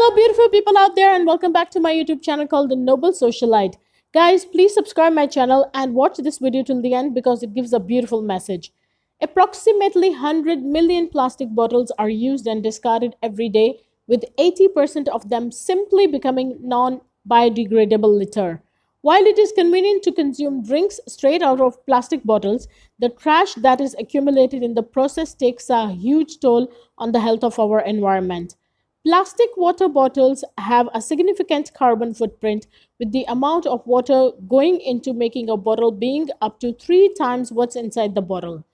Hello, beautiful people out there, and welcome back to my YouTube channel called The Noble Socialite. Guys, please subscribe my channel and watch this video till the end because it gives a beautiful message. Approximately 100 million plastic bottles are used and discarded every day, with 80% of them simply becoming non biodegradable litter. While it is convenient to consume drinks straight out of plastic bottles, the trash that is accumulated in the process takes a huge toll on the health of our environment. Plastic water bottles have a significant carbon footprint, with the amount of water going into making a bottle being up to 3 times what's inside the bottle.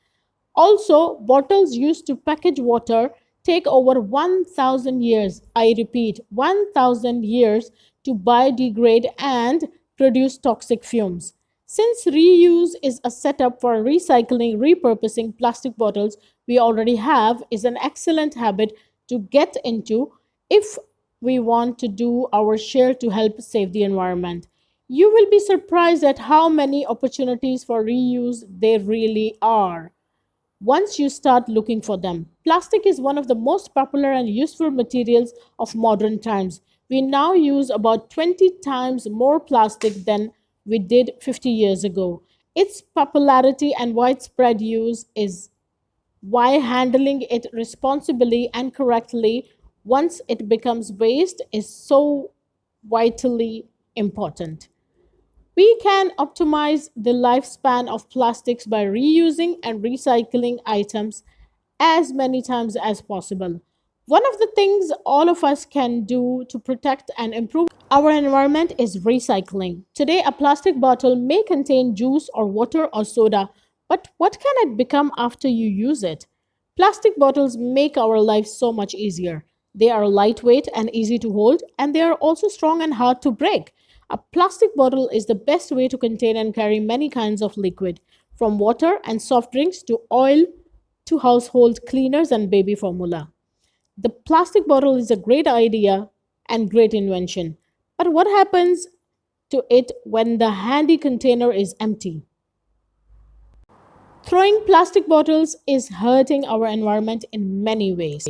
Also, bottles used to package water take over 1,000 years, I repeat, 1,000 years to biodegrade and produce toxic fumes. Since reuse is a setup for recycling, repurposing plastic bottles we already have is an excellent habit to get into if we want to do our share to help save the environment. You will be surprised at how many opportunities for reuse there really are once you start looking for them. Plastic is one of the most popular and useful materials of modern times. We now use about 20 times more plastic than we did 50 years ago. Its popularity and widespread use is why handling it responsibly and correctly once it becomes waste is so vitally important. We can optimize the lifespan of plastics by reusing and recycling items as many times as possible. One of the things all of us can do to protect and improve our environment is recycling. Today, a plastic bottle may contain juice or water or soda, but what can it become after you use it? Plastic bottles make our lives so much easier. They are lightweight and easy to hold, and they are also strong and hard to break. A plastic bottle is the best way to contain and carry many kinds of liquid, from water and soft drinks to oil to household cleaners and baby formula. The plastic bottle is a great idea and great invention. But what happens to it when the handy container is empty? Throwing plastic bottles is hurting our environment in many ways.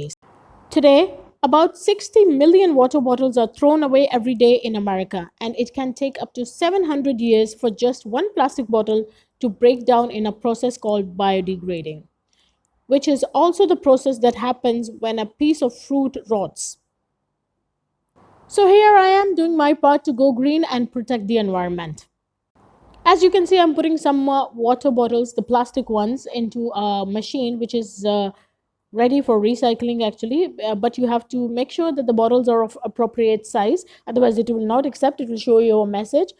Today, about 60 million water bottles are thrown away every day in America, and it can take up to 700 years for just one plastic bottle to break down in a process called biodegrading, which is also the process that happens when a piece of fruit rots. So here I am doing my part to go green and protect the environment. As you can see, I'm putting some water bottles, the plastic ones, into a machine which is ready for recycling actually. But you have to make sure that the bottles are of appropriate size, otherwise it will not accept, it will show you a message.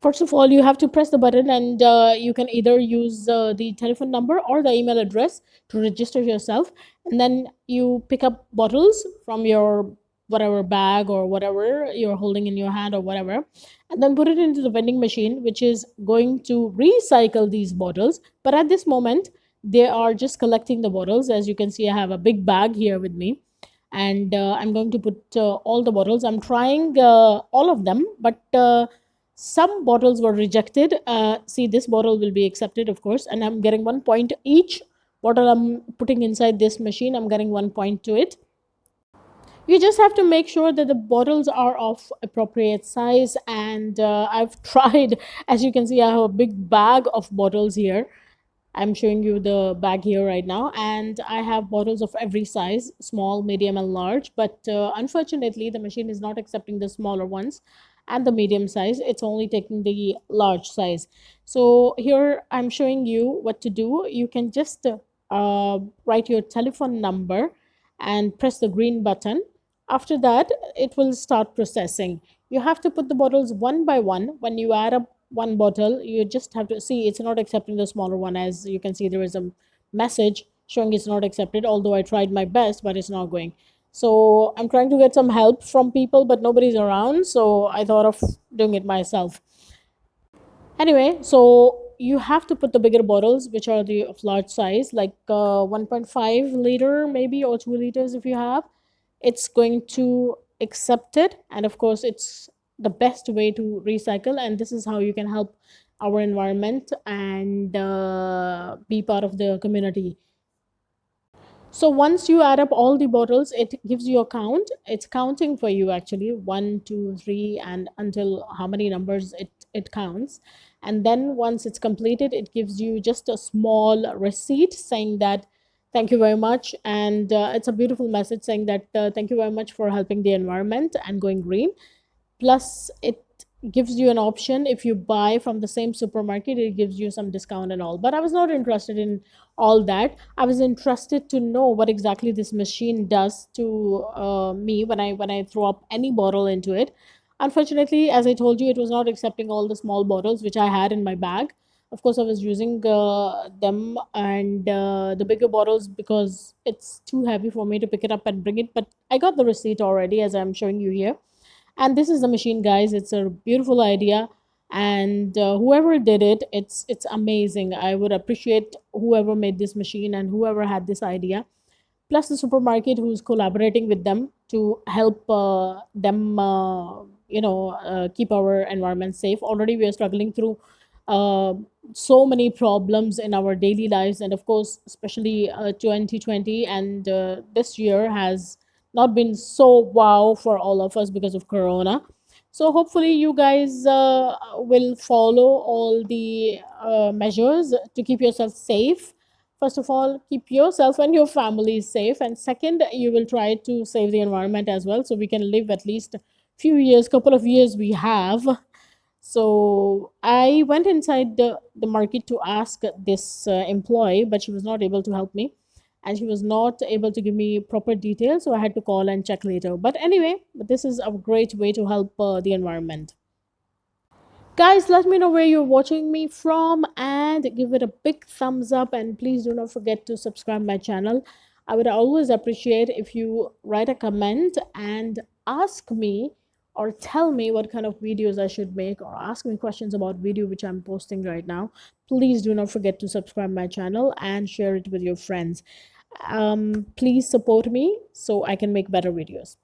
First of all, you have to press the button, and you can either use the telephone number or the email address to register yourself. And then you pick up bottles from your whatever bag or whatever you're holding in your hand or whatever, and then put it into the vending machine, which is going to recycle these bottles. But at this moment, they are just collecting the bottles. As you can see, I have a big bag here with me, and I'm going to put all the bottles. I'm trying all of them, but some bottles were rejected. See, this bottle will be accepted, of course, and I'm getting 1 point each bottle I'm putting inside this machine. I'm getting 1 point to it. You just have to make sure that the bottles are of appropriate size, and I've tried. As you can see, I have a big bag of bottles here. I'm showing you the bag here right now, and I have bottles of every size, small, medium, and large. But unfortunately, the machine is not accepting the smaller ones and the medium size. It's only taking the large size. So here I'm showing you what to do. You can just write your telephone number and press the green button. After that, it will start processing. You have to put the bottles one by one. When you add up one bottle, you just have to see it's not accepting the smaller one. As you can see, there is a message showing it's not accepted, although I tried my best, but it's not going. So I'm trying to get some help from people, but nobody's around, so I thought of doing it myself. Anyway, so you have to put the bigger bottles, which are the of large size, like 1.5 liter maybe, or 2 liters if you have. It's going to accept it, and of course it's the best way to recycle, and this is how you can help our environment and be part of the community. So once you add up all the bottles, it gives you a count. It's counting for you actually, one, two, three, and until how many numbers it counts. And then once it's completed, it gives you just a small receipt saying that thank you very much. And it's a beautiful message saying that thank you very much for helping the environment and going green. Plus it gives you an option, if you buy from the same supermarket it gives you some discount and all. But I was not interested in all that. I was interested to know what exactly this machine does to me when I throw up any bottle into it. Unfortunately, as I told you, it was not accepting all the small bottles which I had in my bag. Of course, I was using them and the bigger bottles because it's too heavy for me to pick it up and bring it. But I got the receipt already, as I'm showing you here. And this is the machine, guys. It's a beautiful idea, and whoever did it, it's amazing. I would appreciate whoever made this machine and whoever had this idea, plus the supermarket who's collaborating with them to help them keep our environment safe. Already we are struggling through uh, so many problems in our daily lives, and of course especially 2020 and this year has not been so wow for all of us because of corona. So hopefully you guys will follow all the measures to keep yourself safe. First of all, keep yourself and your family safe, and second, you will try to save the environment as well, so we can live at least few years, couple of years we have. So I went inside the market to ask this employee, but she was not able to help me, and she was not able to give me proper details, so I had to call and check later. But anyway, this is a great way to help the environment. Guys, let me know where you're watching me from and give it a big thumbs up, and please do not forget to subscribe my channel. I would always appreciate if you write a comment and ask me or tell me what kind of videos I should make, or ask me questions about video which I'm posting right now. Please do not forget to subscribe my channel and share it with your friends. Please support me so I can make better videos.